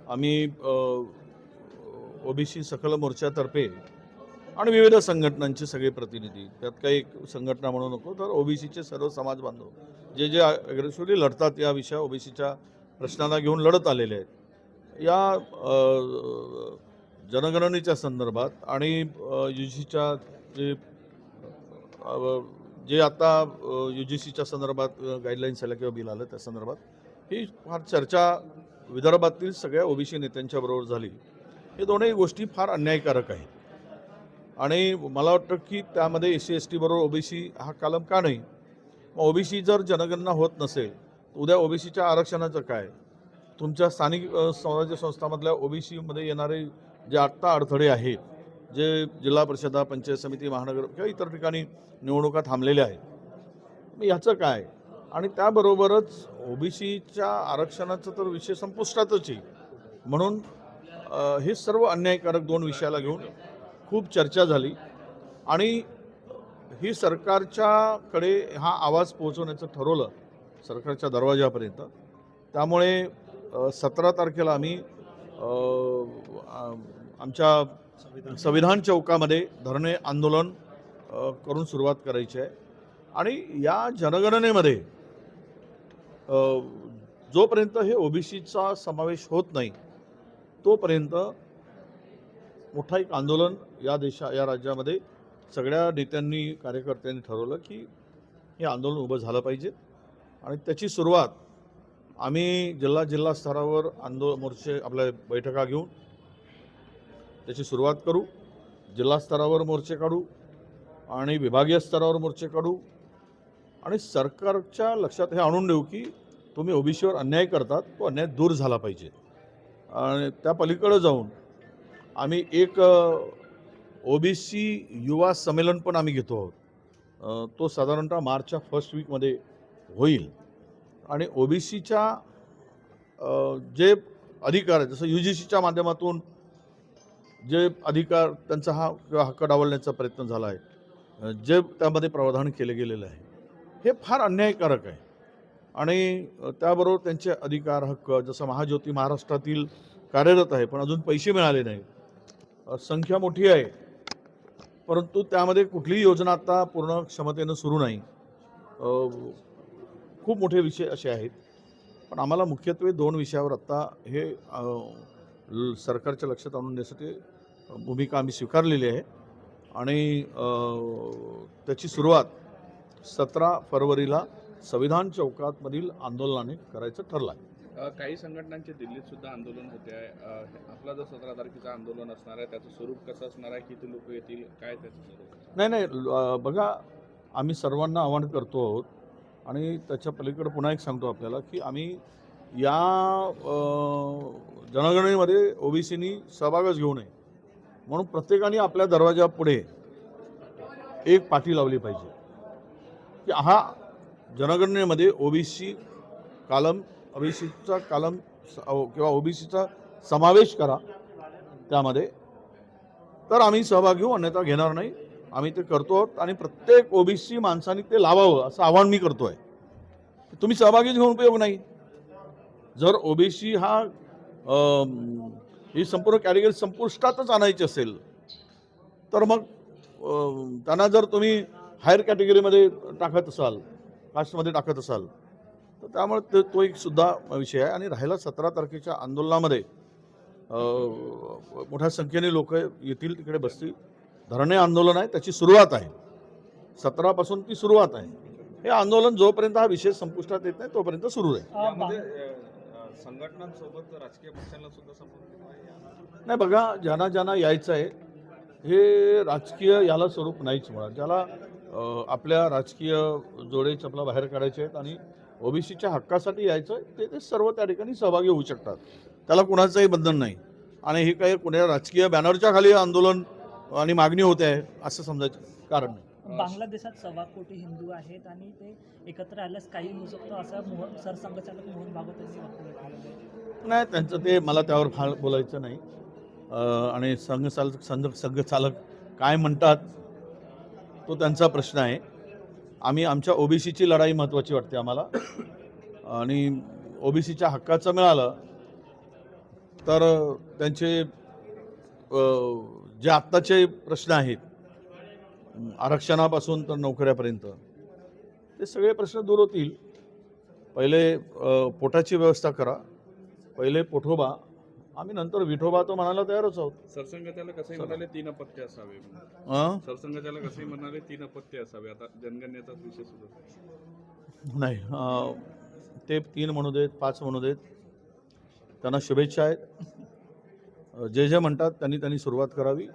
आम्ही ओबीसी सकल मोर्चातर्फे आणि विविध संघटनांचे सगळे प्रतिनिधी, त्यात काही एक संघटना म्हणू नको, तर ओबीसीचे सर्व समाज बांधव जे जे अग्रेसरली लढतात या विषया ओबीसीच्या प्रश्नाला घेऊन लढत आलेले आहेत. या जनगणनेच्या संदर्भात आणि UGCच्या जे जे आता UGCच्या संदर्भात गाईडलाईन्स आल्या किंवा बिल आलं त्या संदर्भात ही फार चर्चा विदर्भातील सगळ्या ओबीसी नेत्यांच्या बरोबर झाली. हे दोनही गोष्टी फार अन्यायकारक आहेत आणि मला वाटतं की त्यामध्ये SC/ST बरोबर ओबीसी हा कलम का नाही. ओबीसी जर जनगणना होत नसेल उद्या ओबीसीच्या आरक्षणाचं काय. तुमच्या स्थानिक स्वराज्य संस्थांमधल्या ओबीसीमध्ये येणारे जे आत्ता अडथळे आहेत, जे जिल्हा परिषदा, पंचायत समिती, महानगर किंवा इतर ठिकाणी निवडणुका थांबलेल्या आहेत, मग याचं काय. आणि त्याबरोबरच ओबीसीच्या आरक्षणाचं तर विषय संपुष्टातच आहे. म्हणून हे सर्व अन्यायकारक दोन विषयाला घेऊन खूप चर्चा झाली आणि ही सरकारच्याकडे हा आवाज पोहोचवण्याचं ठरवलं सरकारच्या दरवाजापर्यंत. त्यामुळे 17 तारखेला आम्ही आमच्या संविधान चौकामध्ये धरणे आंदोलन करून सुरुवात करायची आहे. आणि या जनगणनेमध्ये जोपर्यंत हे ओबीसीचा समावेश होत नाही तोपर्यंत मोठा एक आंदोलन या राज्यामध्ये सगळ्या नेत्यांनी, कार्यकर्त्यांनी ठरवलं की हे आंदोलन उभं झालं पाहिजे. आणि त्याची सुरुवात आम्ही जिल्हा स्तरावर मोर्चे आपल्या बैठका घेऊन त्याची सुरुवात करू. जिल्हा स्तरावर मोर्चे काढू आणि विभागीय स्तरावर मोर्चे काढू आणि सरकारच्या लक्षात हे आणून देऊ की तुम्ही ओबीसीवर अन्याय करतात, तो अन्याय दूर झाला पाहिजे. आणि त्या पलीकडे जाऊन आम्ही एक ओबीसी युवा संमेलन पण आम्ही घेतो आहोत. तो साधारणतः मार्चच्या फर्स्ट वीकमध्ये होईल. आणि ओबीसीच्या जे अधिकार आहेत, जसं UGCच्या माध्यमातून जे अधिकार त्यांचा हक्क डावलण्याचा प्रयत्न झाला आहे, जे त्यामध्ये प्रावधान केले गेलेलं आहे, हे फार अन्यायकारक आहे. आणि त्याबरोबर त्यांचे अधिकार, हक्क, जसं महाज्योती महाराष्ट्रातील कार्यरत आहे पण अजून पैसे मिळाले नाही, संख्या मोठी आहे परंतु त्यामध्ये कुठलीही योजना आता पूर्ण क्षमतेनं सुरू नाही. खूप मोठे विषय असे आहेत. पण आम्हाला मुख्यत्वे दोन विषयावर आत्ता हे सरकारच्या लक्षात आणून देण्यासाठी भूमिका आम्ही स्वीकारलेली आहे. आणि त्याची सुरुवात 17 फरवरीला संविधान चौकातमधील आंदोलनाने करायचं ठरलं आहे. काही संघटनांचे दिल्लीत सुद्धा आंदोलन होते आहे. आपला जर 17 तारखेचं आंदोलन असणार आहे त्याचं स्वरूप कसं असणार आहे, किती लोक येतील, काय त्याचं स्वरूप? नाही, बघा, आम्ही सर्वांना आवाहन करतो आहोत आणि त्याच्या पलीकडे पुन्हा एक सांगतो आपल्याला की आम्ही या जनगणनेमध्ये ओबीसीनी सहभागच घेऊ नये म्हणून प्रत्येकाने आपल्या दरवाजापुढे एक पाटी लावली पाहिजे की हा जनगणनेमध्ये ओबीसीचा कालम किंवा ओबीसीचा समावेश करा त्यामध्ये, तर आम्ही सहभाग घेऊ, अन्यथा घेणार नाही. आम्ही ते करतो आहोत आणि प्रत्येक ओबीसी माणसाने ते लावावं असं आवाहन मी करतो आहे. तुम्ही सहभागीच घेऊन उपयोग नाही. जर ओबीसी ही संपूर्ण कॅटेगरी संपुष्टातच आणायची असेल तर मग त्यांना जर तुम्ही हायर कॅटेगरीमध्ये टाकत असाल, कास्टमध्ये टाकत असाल, तर त्यामुळे तो एक सुद्धा विषय आहे. आणि राहिला 17 तारखेच्या आंदोलनामध्ये मोठ्या संख्येने लोक येतील, तिकडे बसतील. धरणे आंदोलन आहे, त्याची सुरुवात आहे. 17 पासून ती सुरुवात आहे. हे आंदोलन जोपर्यंत हा विषय संपुष्टात येत नाही तोपर्यंत सुरू आहे. संघटनांसोबत राजकीय पक्षांना सुद्धा संपर्क नाही, बघा, ज्यांना यायचं आहे हे राजकीय याला स्वरूप नाहीच मुळात. ज्याला आपल्या राजकीय जोडे चपला बाहेर काढायचे आहेत आणि ओबीसीच्या हक्कासाठी यायचं आहे ते सर्व त्या ठिकाणी सहभागी होऊ शकतात. त्याला कुणाचंही बंधन नाही. आणि हे काही कुणा राजकीय बॅनरच्या खाली आंदोलन आणि मागणी होते आहे असं समजायचं कारण नाही. बांगलादेशात 1.25 कोटी हिंदू आहेत आणि ते एकत्र आल्यास काही होऊ शकतो असं सरसंघचालक मोहन भागवत यांनी वक्तव्य केलं. नाही, त्यांचं ते मला त्यावर फार बोलायचं नाही. आणि संघचालक काय म्हणतात तो त्यांचा प्रश्न आहे. आम्ही आमच्या ओबीसीची लढाई महत्त्वाची वाटते आम्हाला. आणि ओबीसीच्या हक्काचं मिळालं तर त्यांचे जे आत्ताचे प्रश्न आहेत आरक्षणापासून तर नोकऱ्यापर्यंत ते सगळे प्रश्न दूर होतील. पहिले पोटाची व्यवस्था करा, पहिले पोठोबा, आम्ही नंतर विठोबा तो म्हणायला तयारच आहोत. सरसंघचालक कसंही म्हणाले 3 अपत्य असावे. सरसंघचालक कसंही म्हणाले 3 अपत्य असावे. आता जनगणनेचाच विषय सुरू आहे. नाही, ते 3 म्हणू देत, 5 म्हणू देत, त्यांना शुभेच्छा आहेत. जे जे म्हणतात त्यांनी सुरुवात करावी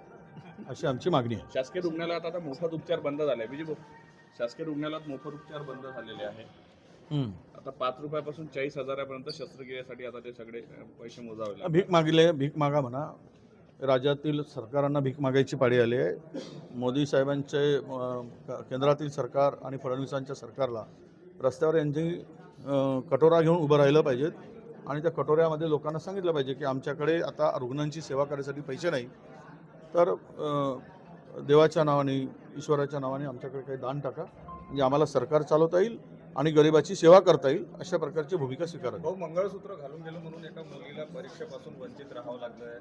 अशी आमची मागणी आहे. शासकीय रुग्णालयात आता मोफत उपचार बंद झाले. विजय भाऊ, शासकीय रुग्णालयात मोफत उपचार बंद झालेले आहे. आता 5 रुपयापासून 40,000पर्यंत शस्त्रक्रियेसाठी आता ते सगळे पैसे मोजावे लागले. भीक मागा म्हणा. राज्यातील सरकारांना भीक मागायची पाळी आली आहे. मोदी साहेबांचे केंद्रातील सरकार आणि फडणवीसांच्या सरकारला रस्त्यावर यांची कटोरा घेऊन उभं राहिलं पाहिजेत आणि त्या कटोऱ्यामध्ये लोकांना सांगितलं पाहिजे की आमच्याकडे आता रुग्णांची सेवा करण्यासाठी पैसे नाही, तर देवाच्या नावाने, ईश्वराच्या नावाने आमच्याकडे काही दान टाका, म्हणजे आम्हाला सरकार चालवता येईल आणि गरिबाची सेवा करता येईल, अशा प्रकारची भूमिका स्वीकारावी. भाऊ, मंगळसूत्र घालून गेलो म्हणून एका मुलीला परीक्षेपासून वंचित राहावं लागलंय.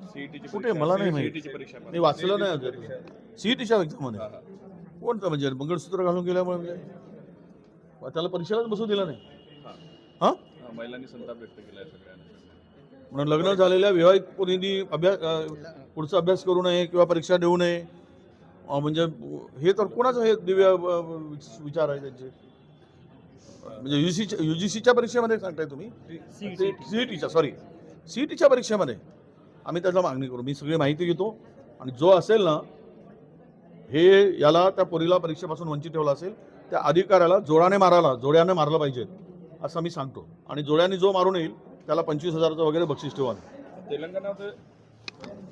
सीईटीची कुठे? मला नाही माहिती, मी वाचलं नाही अजून. सीईटीच्या एक्झाममध्ये कोणतं म्हणजे मंगळसूत्र घालून गेल्यामुळे म्हणजे त्याला परीक्षेलाच बसू दिलं नाही? हां, महिलांनी संताप व्यक्त केलाय सगळ्यांना. म्हणून लग्न झालेल्या विवाहित मुलींनी पुढचा अभ्यास करू नये किंवा परीक्षा देऊ नये, म्हणजे हे तर कोणाचं हे दिव्य विचार आहे त्यांचे? म्हणजे UGCच्या परीक्षेमध्ये सांगताय तुम्ही? सीईटीच्या परीक्षेमध्ये आम्ही त्याला मागणी करू. मी सगळी माहिती घेतो आणि जो असेल ना हे याला त्या पोरीला परीक्षेपासून वंचित ठेवला असेल त्या अधिकाऱ्याला जोड्याने मारलं पाहिजे असं मी सांगतो. आणि जोड्याने जो मारून येईल त्याला 25,000चं वगैरे बक्षीस ठेवा. तेलंगणात